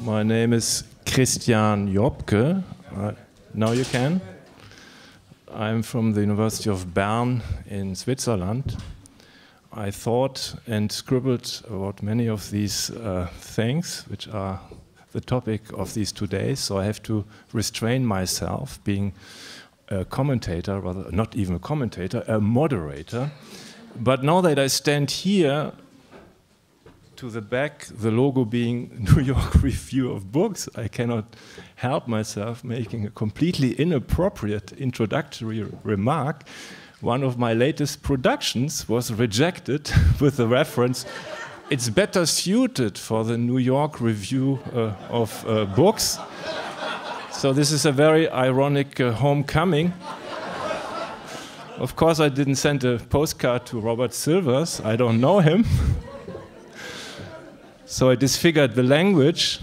My name is Christian Joppke. Now you can. I'm from the University of Bern in Switzerland. I thought and scribbled about many of these things, which are the topic of these 2 days, so I have to restrain myself, being a commentator, rather not even a commentator, a moderator. But now that I stand here, to the back, the logo being New York Review of Books, I cannot help myself making a completely inappropriate introductory remark. One of my latest productions was rejected with the reference, it's better suited for the New York Review of Books. So this is a very ironic homecoming. Of course, I didn't send a postcard to Robert Silvers. I don't know him. So I disfigured the language.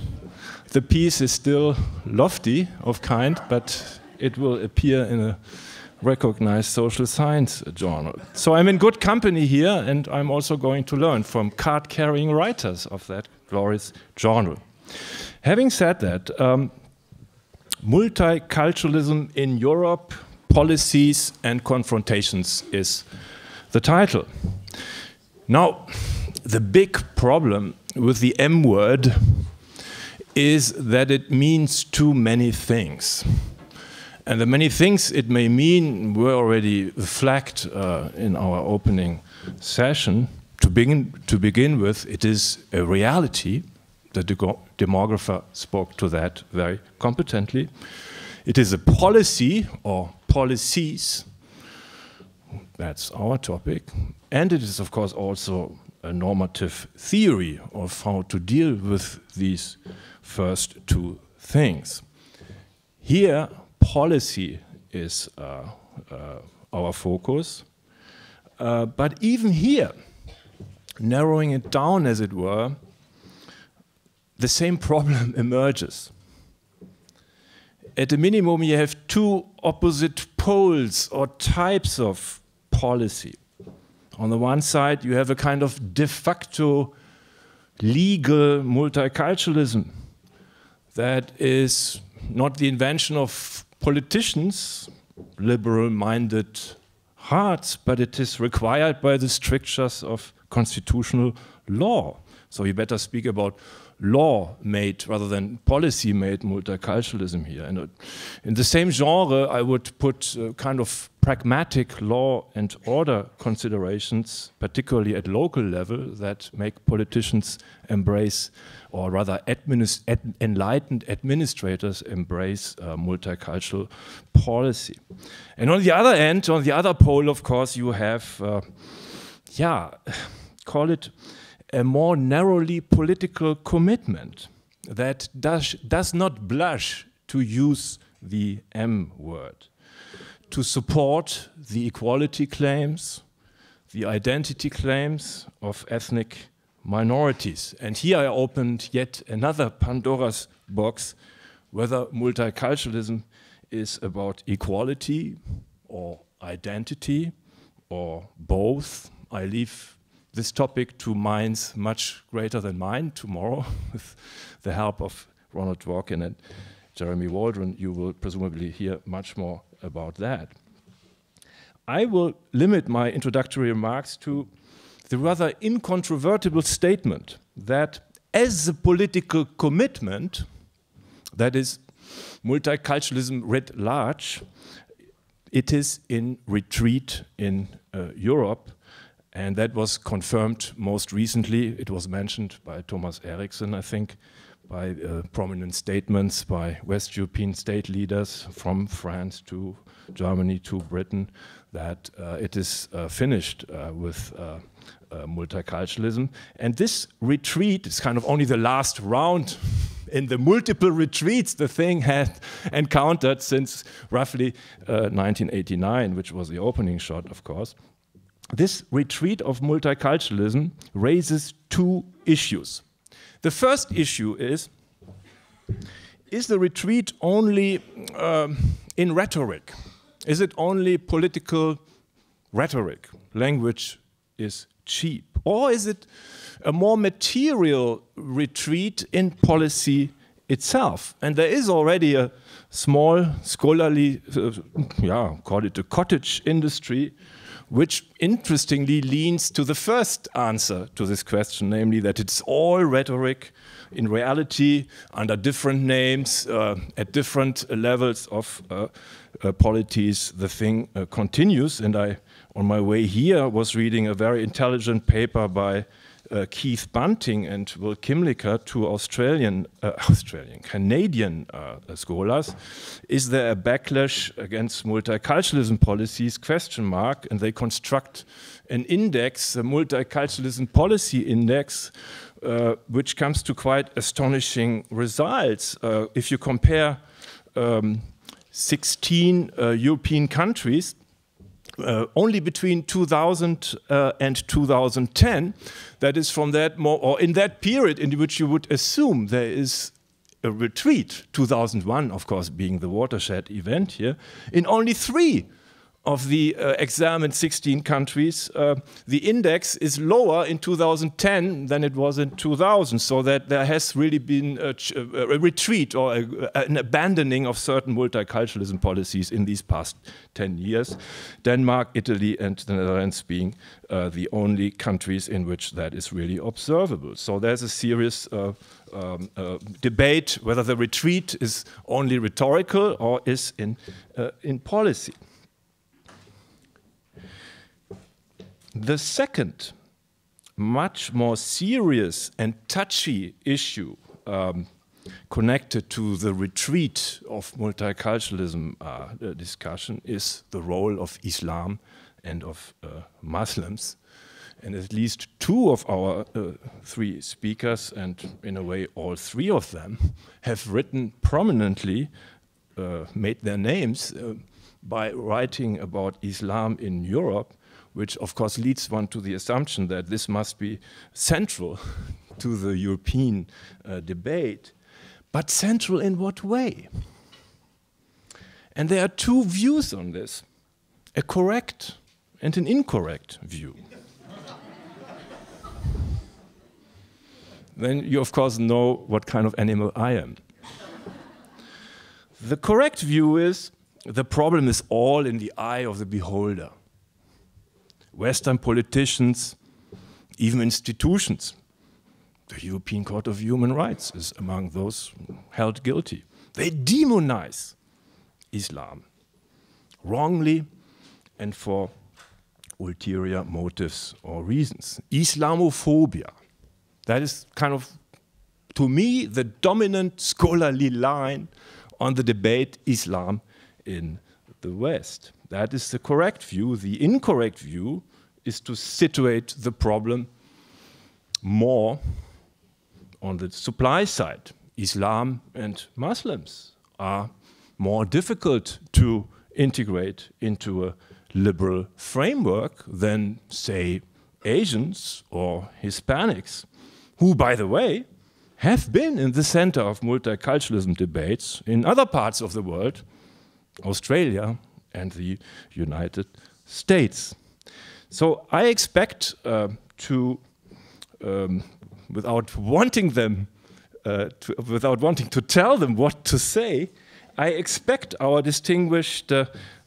The piece is still lofty of kind, but it will appear in a recognized social science journal. So I'm in good company here, and I'm also going to learn from card-carrying writers of that glorious journal. Having said that, Multiculturalism in Europe, Policies and Confrontations is the title. Now, the big problem with the M word is that it means too many things. And the many things it may mean were already flagged in our opening session. To begin with, it is a reality. The demographer spoke to that very competently. It is a policy or policies. That's our topic. And it is, of course, also a normative theory of how to deal with these first two things. Here, policy is our focus, but even here, narrowing it down, as it were, the same problem emerges. At a minimum, you have two opposite poles or types of policy. On the one side, you have a kind of de facto legal multiculturalism that is not the invention of politicians, liberal-minded hearts, but it is required by the strictures of constitutional law. So you better speak about law-made rather than policy-made multiculturalism here. And in the same genre, I would put kind of pragmatic law and order considerations, particularly at local level, that make politicians embrace, or rather enlightened administrators embrace multicultural policy. And on the other end, on the other pole, of course, you have, call it a more narrowly political commitment that does not blush to use the M word, to support the equality claims, the identity claims of ethnic minorities. And here I opened yet another Pandora's box, whether multiculturalism is about equality or identity or both. I leave this topic to minds much greater than mine tomorrow. With the help of Ronald Dworkin and Jeremy Waldron, you will presumably hear much more about that. I will limit my introductory remarks to the rather incontrovertible statement that as a political commitment, that is multiculturalism writ large, it is in retreat in Europe. And that was confirmed most recently. It was mentioned by Thomas Eriksson, I think, by prominent statements by West European state leaders from France to Germany to Britain, that it is finished with multiculturalism. And this retreat is kind of only the last round in the multiple retreats the thing had encountered since roughly 1989, which was the opening shot, of course. This retreat of multiculturalism raises two issues. The first issue is the retreat only in rhetoric? Is it only political rhetoric? Language is cheap. Or is it a more material retreat in policy itself. And there is already a small scholarly, call it a cottage industry, which interestingly leans to the first answer to this question, namely that it's all rhetoric. In reality, under different names, at different levels of polities, the thing continues. And I, on my way here, was reading a very intelligent paper by Keith Bunting and Will Kimlicka, two Canadian scholars. Is there a backlash against multiculturalism policies? ? And they construct an index, a multiculturalism policy index, which comes to quite astonishing results. If you compare 16 European countries, only between 2000 and 2010, that is from that or in that period in which you would assume there is a retreat, 2001 of course being the watershed event here, in only 3 of the examined 16 countries, the index is lower in 2010 than it was in 2000, so that there has really been a retreat or an abandoning of certain multiculturalism policies in these past 10 years. Denmark, Italy, and the Netherlands being the only countries in which that is really observable. So there's a serious debate whether the retreat is only rhetorical or is in policy. The second, much more serious and touchy issue connected to the retreat of multiculturalism discussion is the role of Islam and of Muslims. And at least 2 of our 3 speakers, and in a way all 3 of them, have written prominently, made their names by writing about Islam in Europe, which of course leads one to the assumption that this must be central to the European debate. But central in what way? And there are 2 views on this, a correct and an incorrect view. Then you of course know what kind of animal I am. The correct view is the problem is all in the eye of the beholder. Western politicians, even institutions. The European Court of Human Rights is among those held guilty. They demonize Islam wrongly and for ulterior motives or reasons. Islamophobia. That is kind of, to me, the dominant scholarly line on the debate Islam in the West. That is the correct view. The incorrect view is to situate the problem more on the supply side. Islam and Muslims are more difficult to integrate into a liberal framework than, say, Asians or Hispanics, who, by the way, have been in the center of multiculturalism debates in other parts of the world, Australia and the United States. So I expect without wanting to tell them what to say, I expect our distinguished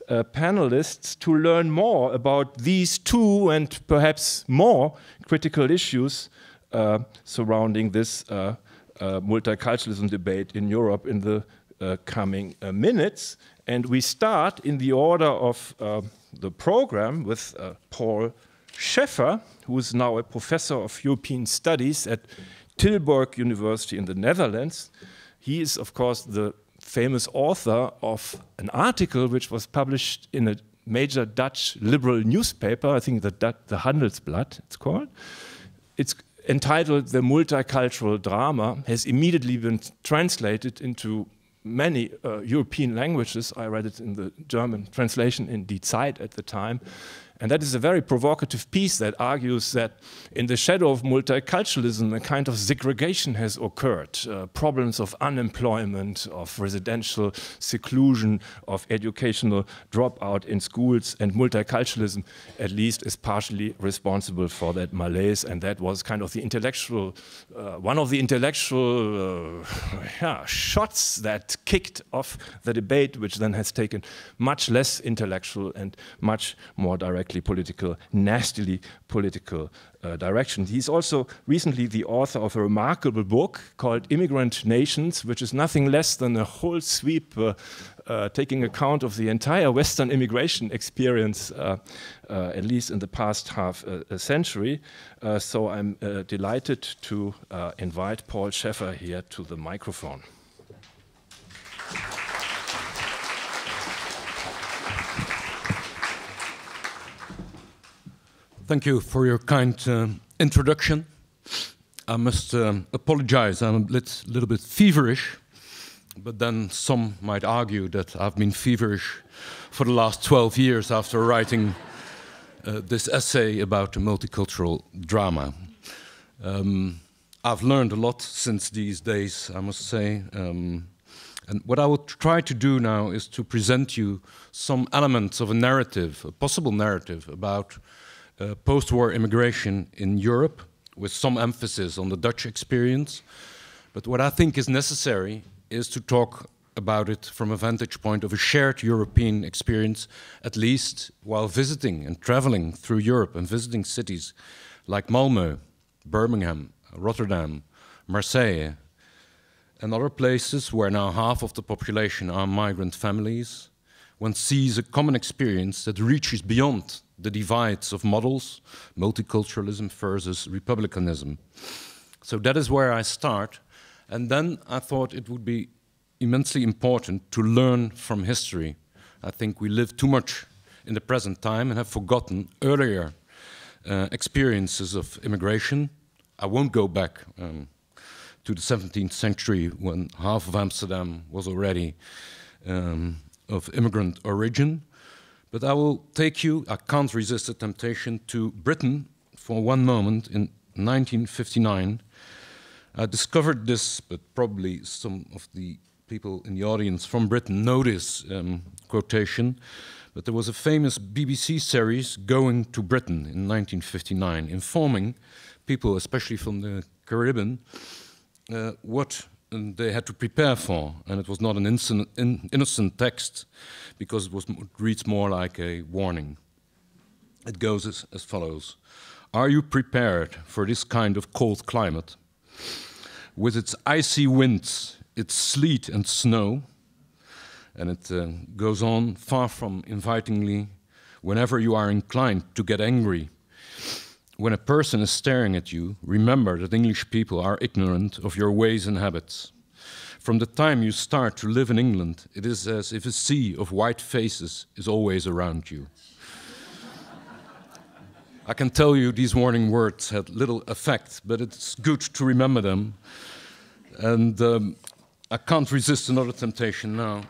panelists to learn more about these 2 and perhaps more critical issues surrounding this multiculturalism debate in Europe in the coming minutes. And we start in the order of the program with Paul Scheffer, who is now a professor of European Studies at Tilburg University in the Netherlands. He is, of course, the famous author of an article which was published in a major Dutch liberal newspaper, I think the Handelsblad it's called. It's entitled The Multicultural Drama, has immediately been translated into many European languages. I read it in the German translation in Die Zeit at the time. And that is a very provocative piece that argues that in the shadow of multiculturalism, a kind of segregation has occurred. Problems of unemployment, of residential seclusion, of educational dropout in schools, and multiculturalism at least is partially responsible for that malaise, and that was kind of the intellectual, one of the intellectual shots that kicked off the debate, which then has taken much less intellectual and much more directly political, nastily political direction. He's also recently the author of a remarkable book called Immigrant Nations, which is nothing less than a whole sweep taking account of the entire Western immigration experience, at least in the past half a century. So I'm delighted to invite Paul Scheffer here to the microphone. Thank you for your kind introduction. I must apologize, I'm a little bit feverish, but then some might argue that I've been feverish for the last 12 years after writing this essay about the multicultural drama. I've learned a lot since these days, I must say. And what I will try to do now is to present you some elements of a narrative, a possible narrative about post-war immigration in Europe, with some emphasis on the Dutch experience. But what I think is necessary is to talk about it from a vantage point of a shared European experience, at least while visiting and traveling through Europe and visiting cities like Malmö, Birmingham, Rotterdam, Marseille, and other places where now half of the population are migrant families. One sees a common experience that reaches beyond the divides of models, multiculturalism versus republicanism. So that is where I start. And then I thought it would be immensely important to learn from history. I think we live too much in the present time and have forgotten earlier experiences of immigration. I won't go back to the 17th century when half of Amsterdam was already of immigrant origin. But I will take you, I can't resist the temptation, to Britain for one moment in 1959. I discovered this, but probably some of the people in the audience from Britain know this quotation, but there was a famous BBC series, Going to Britain, in 1959, informing people, especially from the Caribbean, what they had to prepare for, and it was not an innocent text, because it reads more like a warning. It goes as follows. Are you prepared for this kind of cold climate? With its icy winds, its sleet and snow, and it goes on far from invitingly, whenever you are inclined to get angry, when a person is staring at you, remember that English people are ignorant of your ways and habits. From the time you start to live in England, it is as if a sea of white faces is always around you. I can tell you these warning words had little effect, but it's good to remember them. And I can't resist another temptation now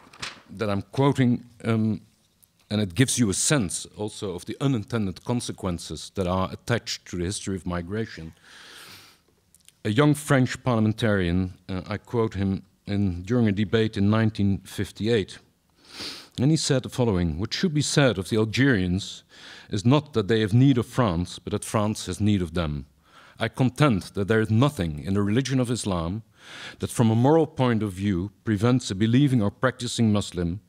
that I'm quoting, and it gives you a sense also of the unintended consequences that are attached to the history of migration. A young French parliamentarian, I quote him during a debate in 1958, and he said the following: what should be said of the Algerians is not that they have need of France, but that France has need of them. I contend that there is nothing in the religion of Islam that from a moral point of view prevents a believing or practicing Muslim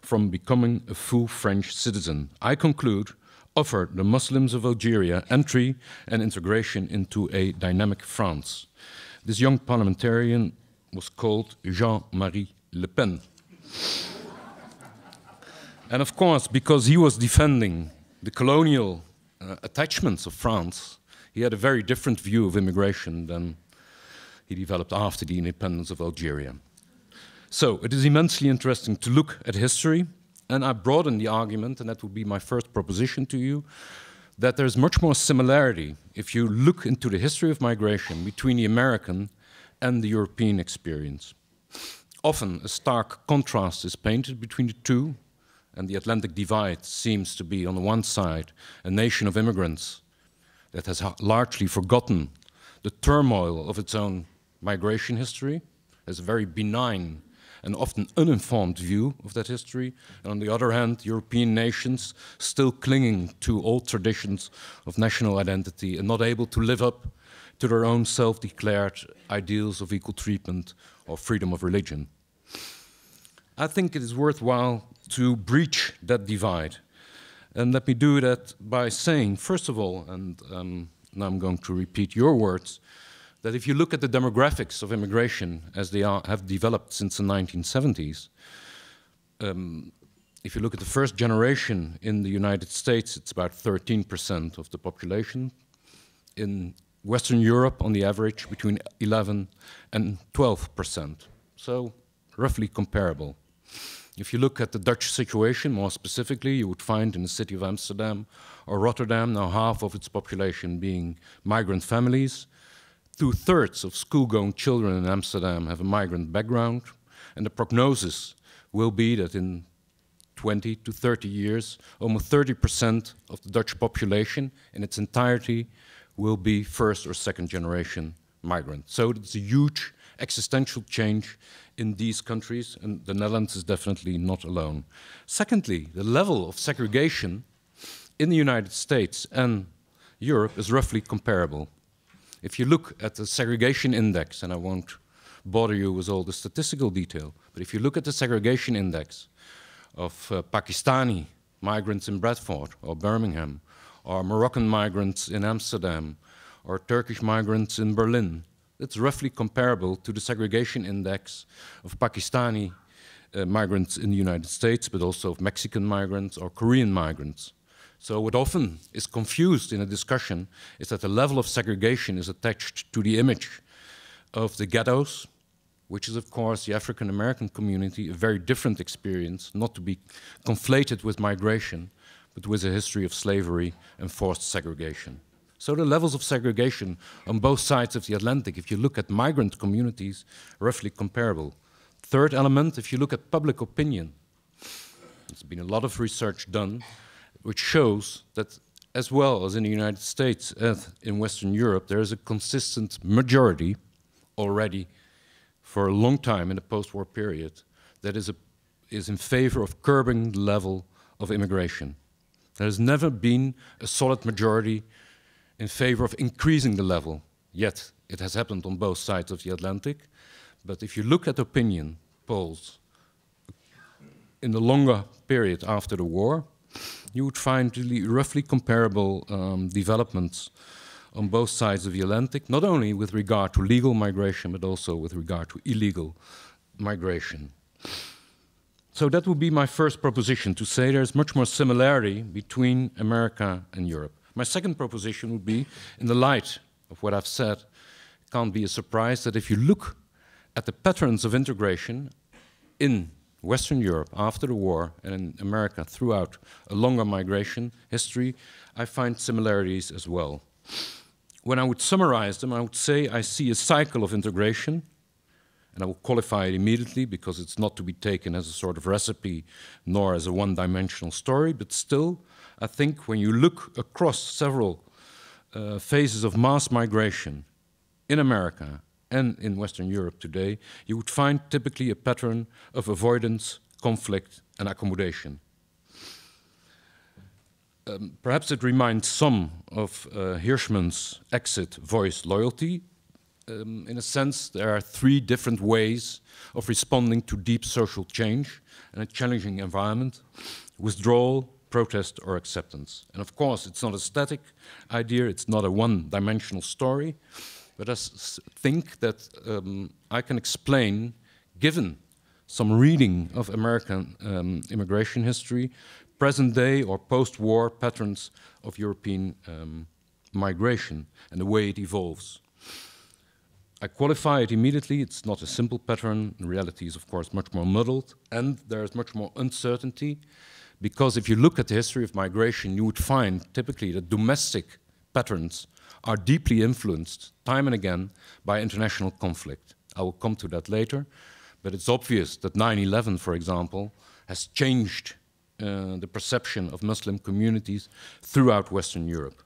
from becoming a full French citizen. I conclude, offer the Muslims of Algeria entry and integration into a dynamic France. This young parliamentarian was called JeanMarie Le Pen. And of course, because he was defending the colonial attachments of France, he had a very different view of immigration than he developed after the independence of Algeria. So it is immensely interesting to look at history, and I broaden the argument, and that would be my first proposition to you, that there's much more similarity if you look into the history of migration between the American and the European experience. Often a stark contrast is painted between the two, and the Atlantic divide seems to be, on the one side, a nation of immigrants that has largely forgotten the turmoil of its own migration history, has a very benign and often uninformed view of that history. And on the other hand, European nations still clinging to old traditions of national identity and not able to live up to their own self-declared ideals of equal treatment or freedom of religion. I think it is worthwhile to breach that divide. And let me do that by saying, first of all, and now I'm going to repeat your words, that if you look at the demographics of immigration as they have developed since the 1970s, if you look at the first generation in the United States, it's about 13% of the population. In Western Europe, on the average, between 11 and 12%. So roughly comparable. If you look at the Dutch situation more specifically, you would find in the city of Amsterdam or Rotterdam now half of its population being migrant families. 2/3 of school-going children in Amsterdam have a migrant background, and the prognosis will be that in 20 to 30 years, almost 30% of the Dutch population in its entirety will be first or second generation migrant. So it's a huge existential change in these countries, and the Netherlands is definitely not alone. Secondly, the level of segregation in the United States and Europe is roughly comparable. If you look at the segregation index, and I won't bother you with all the statistical detail, but if you look at the segregation index of Pakistani migrants in Bradford or Birmingham, or Moroccan migrants in Amsterdam, or Turkish migrants in Berlin, it's roughly comparable to the segregation index of Pakistani migrants in the United States, but also of Mexican migrants or Korean migrants. So what often is confused in a discussion is that the level of segregation is attached to the image of the ghettos, which is of course the African American community, a very different experience, not to be conflated with migration, but with a history of slavery and forced segregation. So the levels of segregation on both sides of the Atlantic, if you look at migrant communities, are roughly comparable. Third element, if you look at public opinion, there's been a lot of research done which shows that as well as in the United States as in Western Europe, there is a consistent majority already for a long time in the post-war period that is in favor of curbing the level of immigration. There has never been a solid majority in favor of increasing the level, yet it has happened on both sides of the Atlantic. But if you look at opinion polls in the longer period after the war, you would find really roughly comparable developments on both sides of the Atlantic, not only with regard to legal migration, but also with regard to illegal migration. So that would be my first proposition, to say there's much more similarity between America and Europe. My second proposition would be, in the light of what I've said, it can't be a surprise that if you look at the patterns of integration in Western Europe after the war and in America throughout a longer migration history, I find similarities as well. When I would summarize them, I would say I see a cycle of integration, and I will qualify it immediately because it's not to be taken as a sort of recipe nor as a one-dimensional story, but still, I think when you look across several phases of mass migration in America and in Western Europe today, you would find typically a pattern of avoidance, conflict, and accommodation. Perhaps it reminds some of Hirschman's exit voice loyalty. In a sense, there are three different ways of responding to deep social change and a challenging environment: withdrawal, protest, or acceptance. And of course, it's not a static idea, it's not a one-dimensional story, but I think that I can explain, given some reading of American immigration history, present-day or post-war patterns of European migration and the way it evolves. I qualify it immediately. It's not a simple pattern. The reality is, of course, much more muddled, and there is much more uncertainty, because if you look at the history of migration, you would find typically that domestic patterns are deeply influenced, time and again, by international conflict. I will come to that later, but it's obvious that 9/11, for example, has changed the perception of Muslim communities throughout Western Europe.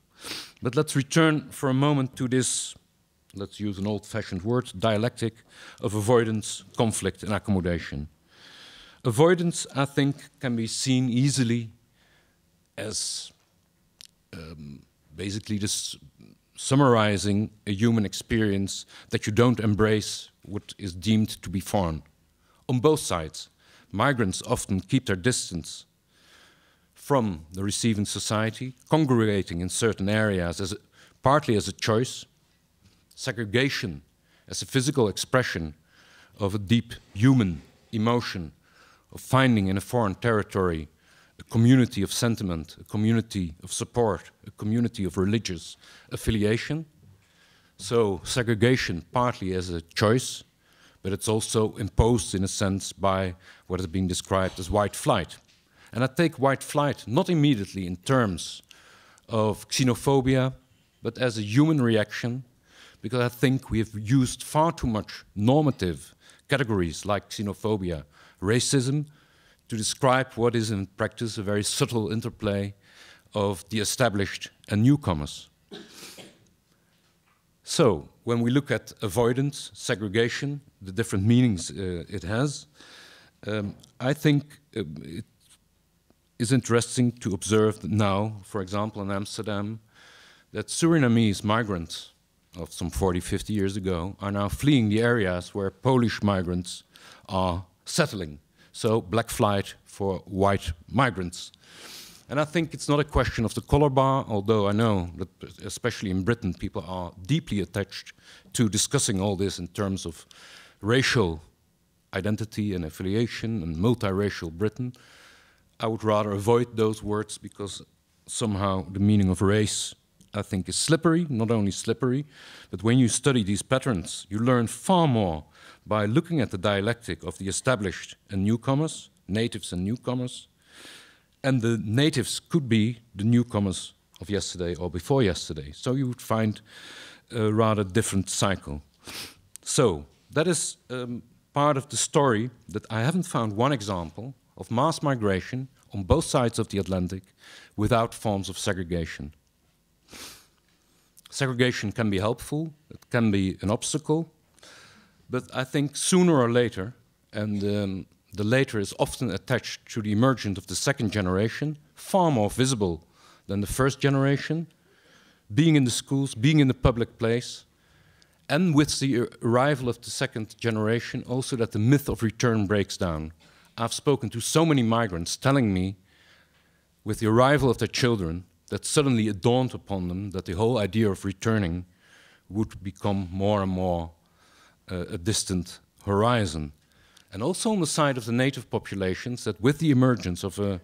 But let's return for a moment to this, let's use an old-fashioned word, dialectic of avoidance, conflict, and accommodation. Avoidance, I think, can be seen easily as basically this summarizing a human experience that you don't embrace what is deemed to be foreign. On both sides, migrants often keep their distance from the receiving society, congregating in certain areas partly as a choice, segregation as a physical expression of a deep human emotion of finding in a foreign territory a community of sentiment, a community of support, a community of religious affiliation. So segregation partly as a choice, but it's also imposed in a sense by what is being described as white flight. And I take white flight not immediately in terms of xenophobia, but as a human reaction, because I think we have used far too much normative categories like xenophobia, racism, to describe what is in practice a very subtle interplay of the established and newcomers. So, when we look at avoidance, segregation, the different meanings it has, I think it is interesting to observe that now, for example, in Amsterdam, that Surinamese migrants of some 40, 50 years ago are now fleeing the areas where Polish migrants are settling. So black flight for white migrants. And I think it's not a question of the color bar, although I know that especially in Britain people are deeply attached to discussing all this in terms of racial identity and affiliation and multiracial Britain. I would rather avoid those words because somehow the meaning of race, I think, is slippery, not only slippery, but when you study these patterns, you learn far more by looking at the dialectic of the established and newcomers, natives and newcomers. And the natives could be the newcomers of yesterday or before yesterday. So you would find a rather different cycle. So that is part of the story that I haven't found one example of mass migration on both sides of the Atlantic without forms of segregation. Segregation can be helpful, it can be an obstacle, but I think sooner or later, and the later is often attached to the emergence of the second generation, far more visible than the first generation, being in the schools, being in the public place, and with the arrival of the second generation, also that the myth of return breaks down. I've spoken to so many migrants telling me, with the arrival of their children, that suddenly it dawned upon them that the whole idea of returning would become more and more a distant horizon. And also on the side of the native populations, that with the emergence of a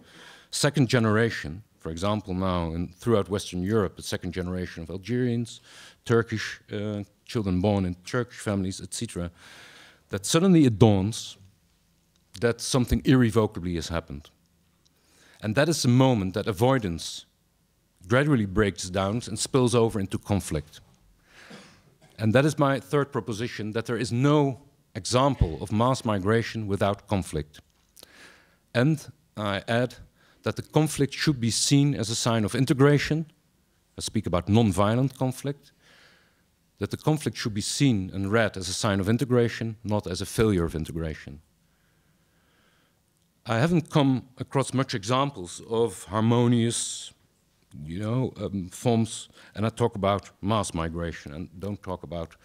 second generation, for example now throughout Western Europe, a second generation of Algerians, Turkish children born in Turkish families, etc., that suddenly it dawns that something irrevocably has happened. And that is the moment that avoidance gradually breaks down and spills over into conflict. And that is my third proposition, that there is no example of mass migration without conflict. And I add that the conflict should be seen as a sign of integration. I speak about non-violent conflict. That the conflict should be seen and read as a sign of integration, not as a failure of integration. I haven't come across much examples of harmonious, forms, and I talk about mass migration and don't talk about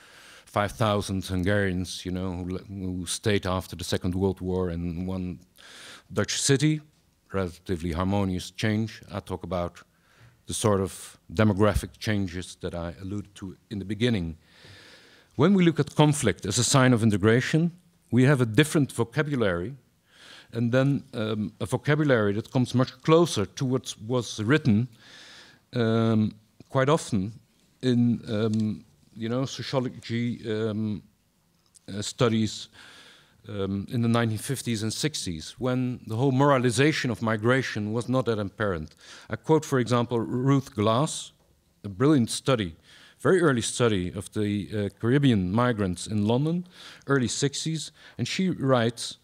5,000 Hungarians, who stayed after the Second World War in one Dutch city, relatively harmonious change. I talk about the sort of demographic changes that I alluded to in the beginning. When we look at conflict as a sign of integration, we have a different vocabulary, and then a vocabulary that comes much closer to what was written quite often in sociology studies in the 1950s and 60s, when the whole moralization of migration was not that apparent. I quote, for example, Ruth Glass, a brilliant study, very early study of the Caribbean migrants in London, early 60s, and she writes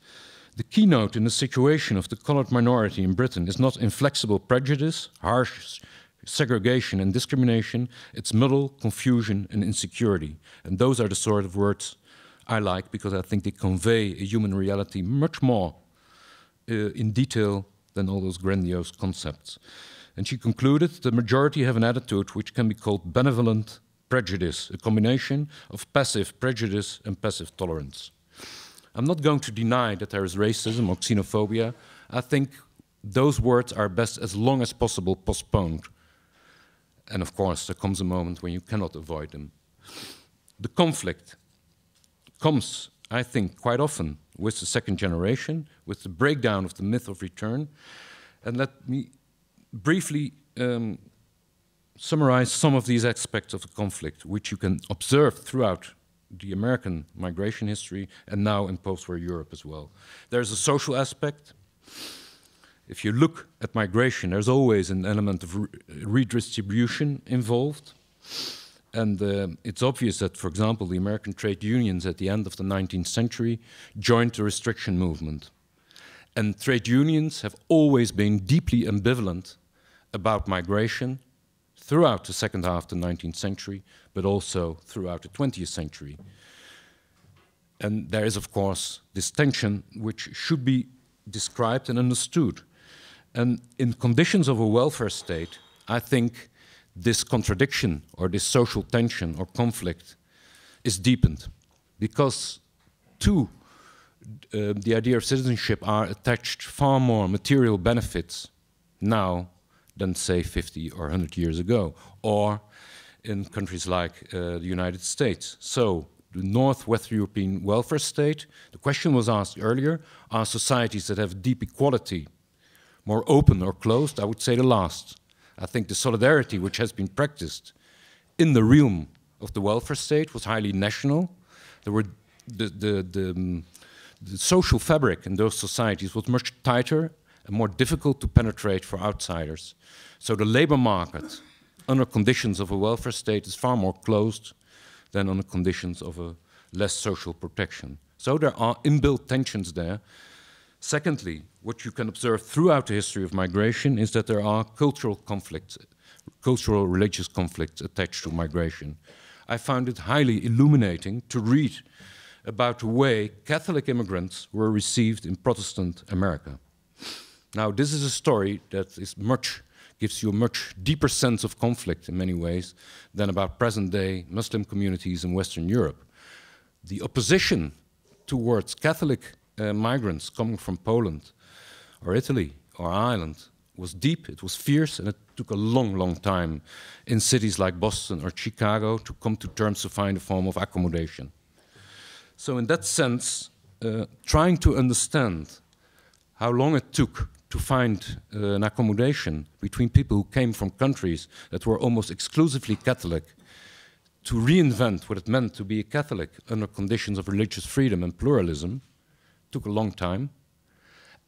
The keynote in the situation of the colored minority in Britain is not inflexible prejudice, harsh segregation and discrimination, it's muddle, confusion and insecurity. And those are the sort of words I like because I think they convey a human reality much more in detail than all those grandiose concepts. And she concluded, the majority have an attitude which can be called benevolent prejudice, a combination of passive prejudice and passive tolerance. I'm not going to deny that there is racism or xenophobia. I think those words are best as long as possible postponed. And of course, there comes a moment when you cannot avoid them. The conflict comes, I think, quite often with the second generation, with the breakdown of the myth of return. And let me briefly summarize some of these aspects of the conflict, which you can observe throughout the American migration history and now in post-war Europe as well. There's a social aspect. If you look at migration, there's always an element of redistribution involved. And it's obvious that, for example, the American trade unions at the end of the 19th century joined the restriction movement. And trade unions have always been deeply ambivalent about migration throughout the second half of the 19th century, but also throughout the 20th century. And there is, of course, this tension which should be described and understood. And in conditions of a welfare state, I think this contradiction or this social tension or conflict is deepened because to the idea of citizenship are attached far more material benefits now than, say, 50 or 100 years ago, or in countries like the United States. So the Northwest European welfare state, the question was asked earlier, are societies that have deep equality more open or closed? I would say the last. I think the solidarity which has been practiced in the realm of the welfare state was highly national. There were the social fabric in those societies was much tighter and more difficult to penetrate for outsiders. So the labor market under conditions of a welfare state is far more closed than under conditions of a less social protection. So there are inbuilt tensions there. Secondly, what you can observe throughout the history of migration is that there are cultural conflicts, cultural religious conflicts attached to migration. I found it highly illuminating to read about the way Catholic immigrants were received in Protestant America. Now, this is a story that is gives you a much deeper sense of conflict in many ways than about present-day Muslim communities in Western Europe. The opposition towards Catholic migrants coming from Poland or Italy or Ireland was deep, it was fierce, and it took a long, long time in cities like Boston or Chicago to come to terms to find a form of accommodation. So in that sense, trying to understand how long it took to find an accommodation between people who came from countries that were almost exclusively Catholic to reinvent what it meant to be a Catholic under conditions of religious freedom and pluralism took a long time.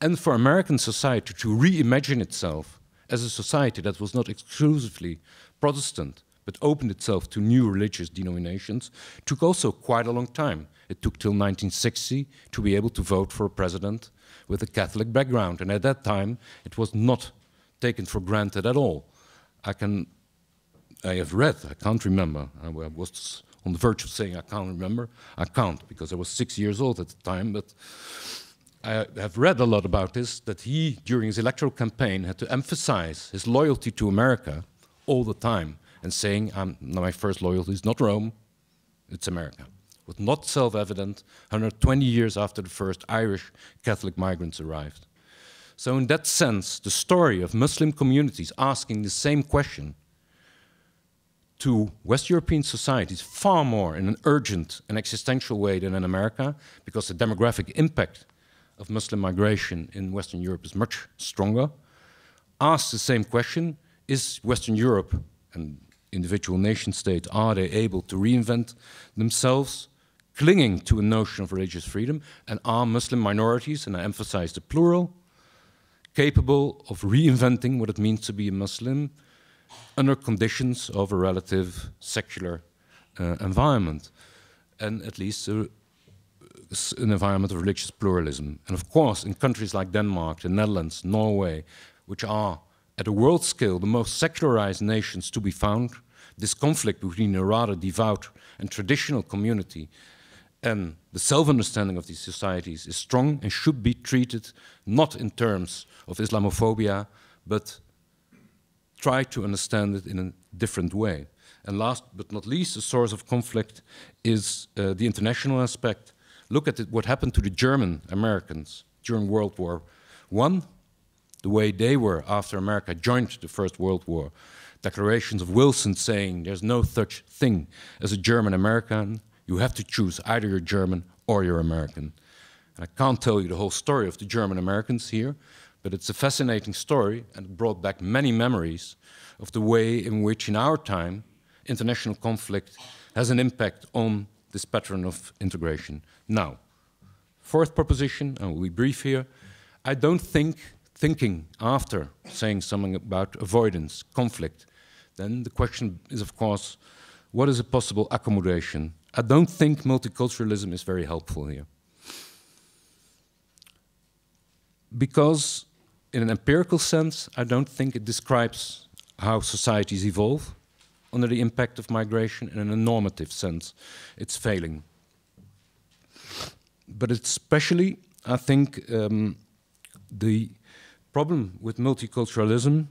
And for American society to reimagine itself as a society that was not exclusively Protestant, but opened itself to new religious denominations, took also quite a long time. It took till 1960 to be able to vote for a president with a Catholic background. And at that time, it was not taken for granted at all. I have read, I can't remember. I was on the verge of saying I can't remember. I can't, because I was 6 years old at the time, but I have read a lot about this, that he, during his electoral campaign, had to emphasize his loyalty to America all the time, and saying, my first loyalty is not Rome, it's America. It was not self-evident 120 years after the first Irish Catholic migrants arrived. So in that sense, the story of Muslim communities asking the same question to West European societies far more in an urgent and existential way than in America, because the demographic impact of Muslim migration in Western Europe is much stronger, asks the same question: is Western Europe and individual nation states, are they able to reinvent themselves, clinging to a notion of religious freedom, and are Muslim minorities, and I emphasize the plural, capable of reinventing what it means to be a Muslim under conditions of a relative secular environment, and at least an environment of religious pluralism. And of course, in countries like Denmark, the Netherlands, Norway, which are at a world scale the most secularized nations to be found, this conflict between a rather devout and traditional community and the self-understanding of these societies is strong and should be treated not in terms of Islamophobia, but try to understand it in a different way. And last but not least, a source of conflict is the international aspect. Look at what happened to the German Americans during World War I, the way they were after America joined the First World War. Declarations of Wilson saying there's no such thing as a German American. You have to choose either you're German or you're American. And I can't tell you the whole story of the German Americans here, but it's a fascinating story and it brought back many memories of the way in which in our time international conflict has an impact on this pattern of integration. Now, fourth proposition, and we'll be brief here, I don't think thinking after saying something about avoidance, conflict, then the question is, of course, what is a possible accommodation? I don't think multiculturalism is very helpful here. Because in an empirical sense, I don't think it describes how societies evolve under the impact of migration, and in a normative sense, it's failing. But especially, I think, the problem with multiculturalism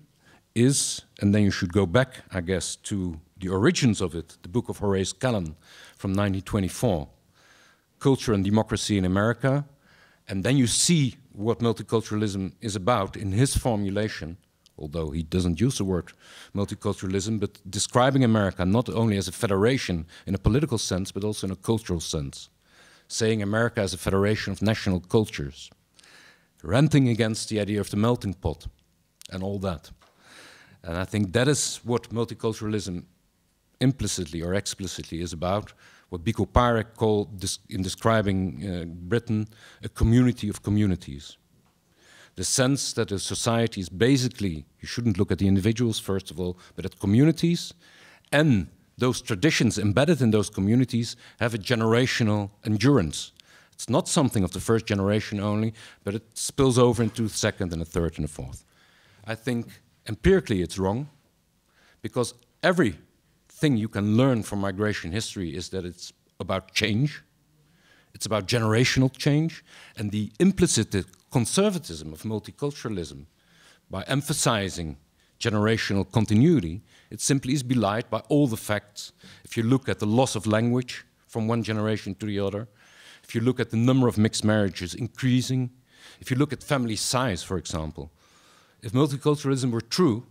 is, and then you should go back, I guess, to the origins of it, the book of Horace Callan from 1924, Culture and Democracy in America, and then you see what multiculturalism is about in his formulation, although he doesn't use the word multiculturalism, but describing America not only as a federation in a political sense, but also in a cultural sense, saying America as a federation of national cultures, ranting against the idea of the melting pot and all that. And I think that is what multiculturalism implicitly or explicitly is about, what Biko Parek called, in describing Britain, a community of communities. The sense that a society is basically, you shouldn't look at the individuals first of all, but at communities, and those traditions embedded in those communities have a generational endurance. It's not something of the first generation only, but it spills over into the second and the third and the fourth. I think empirically it's wrong, because everything you can learn from migration history is that it's about change, it's about generational change, and the implicit conservatism of multiculturalism, by emphasizing generational continuity, it simply is belied by all the facts. If you look at the loss of language from one generation to the other, if you look at the number of mixed marriages increasing, if you look at family size, for example, if multiculturalism were true,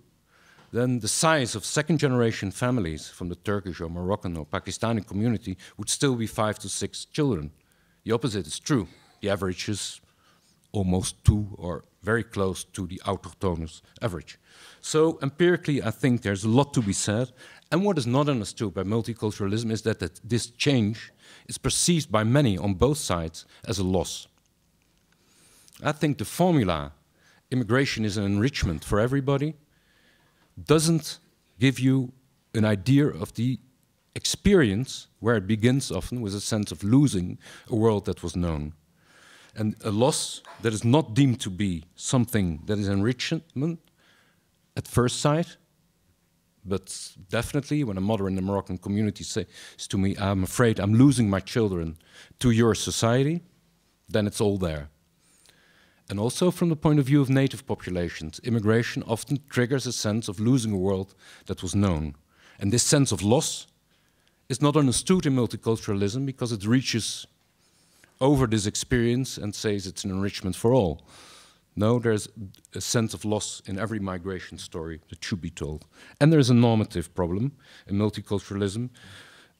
then the size of second-generation families from the Turkish or Moroccan or Pakistani community would still be 5 to 6 children. The opposite is true. The average is almost 2 or very close to the autochthonous average. So empirically, I think there's a lot to be said. And what is not understood by multiculturalism is that this change is perceived by many on both sides as a loss. I think the formula, immigration is an enrichment for everybody, doesn't give you an idea of the experience where it begins often with a sense of losing a world that was known. And a loss that is not deemed to be something that is enrichment at first sight, but definitely when a mother in the Moroccan community says to me, I'm afraid I'm losing my children to your society, then it's all there. And also from the point of view of native populations, immigration often triggers a sense of losing a world that was known. And this sense of loss is not understood in multiculturalism because it reaches over this experience and says it's an enrichment for all. No, there's a sense of loss in every migration story that should be told. And there's a normative problem in multiculturalism.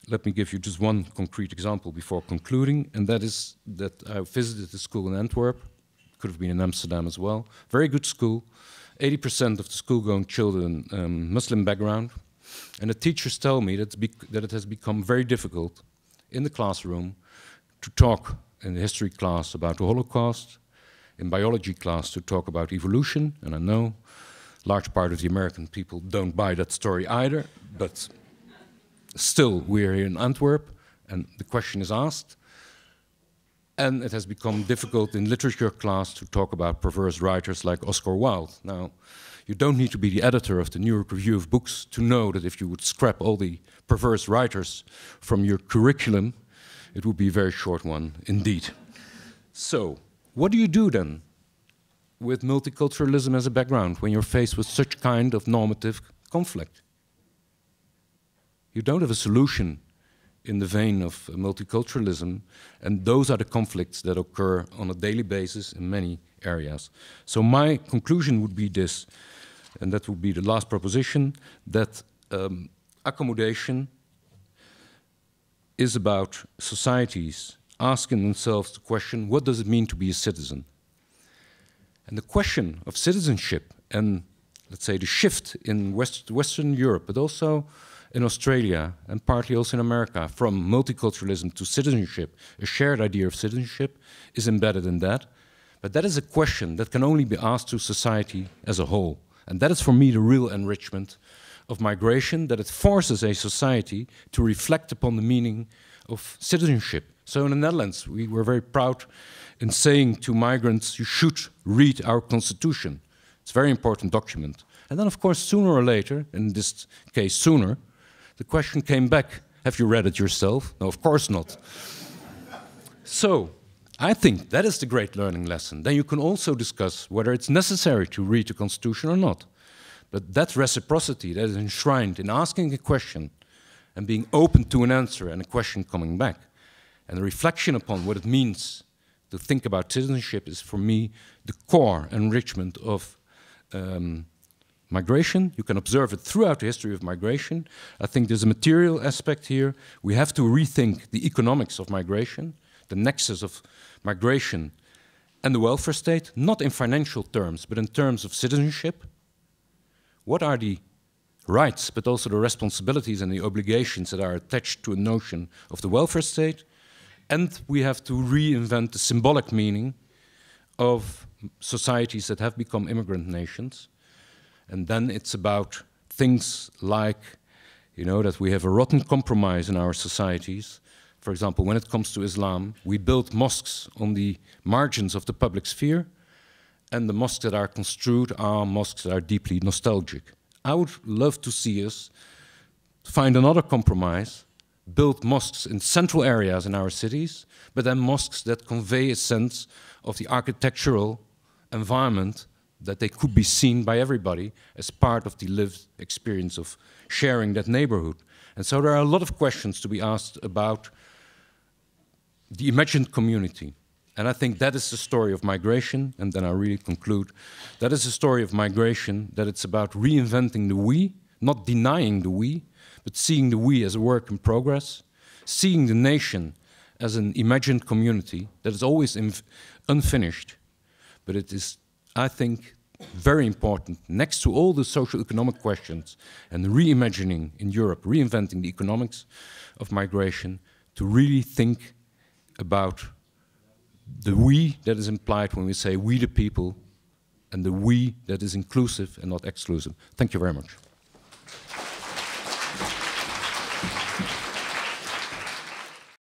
Let me give you just one concrete example before concluding, and that is that I visited a school in Antwerp, could have been in Amsterdam as well, very good school, 80% of the school-going children Muslim background, and the teachers tell me that it has become very difficult in the classroom to talk in the history class about the Holocaust, in biology class to talk about evolution, and I know a large part of the American people don't buy that story either, but still we're here in Antwerp, and the question is asked, And it has become difficult in literature class to talk about perverse writers like Oscar Wilde. Now, you don't need to be the editor of the New York Review of Books to know that if you would scrap all the perverse writers from your curriculum, it would be a very short one indeed. So, what do you do then with multiculturalism as a background when you're faced with such kind of normative conflict? You don't have a solution in the vein of multiculturalism, and those are the conflicts that occur on a daily basis in many areas. So my conclusion would be this, and that would be the last proposition, that accommodation is about societies asking themselves the question, what does it mean to be a citizen? And the question of citizenship and, let's say, the shift in Western Europe, but also in Australia and partly also in America, from multiculturalism to citizenship, a shared idea of citizenship is embedded in that. But that is a question that can only be asked to society as a whole. And that is for me the real enrichment of migration, that it forces a society to reflect upon the meaning of citizenship. So in the Netherlands, we were very proud in saying to migrants, you should read our constitution. It's a very important document. And then, of course, sooner or later, in this case sooner, the question came back, have you read it yourself? No, of course not. So, I think that is the great learning lesson. Then you can also discuss whether it's necessary to read the Constitution or not. But that reciprocity that is enshrined in asking a question and being open to an answer and a question coming back, and the reflection upon what it means to think about citizenship is, for me, the core enrichment of migration. You can observe it throughout the history of migration. I think there's a material aspect here. We have to rethink the economics of migration, the nexus of migration and the welfare state, not in financial terms, but in terms of citizenship. What are the rights, but also the responsibilities and the obligations that are attached to a notion of the welfare state? And we have to reinvent the symbolic meaning of societies that have become immigrant nations. And then it's about things like, you know, that we have a rotten compromise in our societies. For example, when it comes to Islam, we build mosques on the margins of the public sphere, and the mosques that are construed are mosques that are deeply nostalgic. I would love to see us find another compromise, build mosques in central areas in our cities, but then mosques that convey a sense of the architectural environment, that they could be seen by everybody as part of the lived experience of sharing that neighborhood. And so there are a lot of questions to be asked about the imagined community. And I think that is the story of migration, and then I really conclude. That is the story of migration, that it's about reinventing the we, not denying the we, but seeing the we as a work in progress, seeing the nation as an imagined community that is always unfinished, but it is, I think, very important, next to all the socio-economic questions and reimagining in Europe, reinventing the economics of migration, to really think about the we that is implied when we say we the people, and the we that is inclusive and not exclusive. Thank you very much.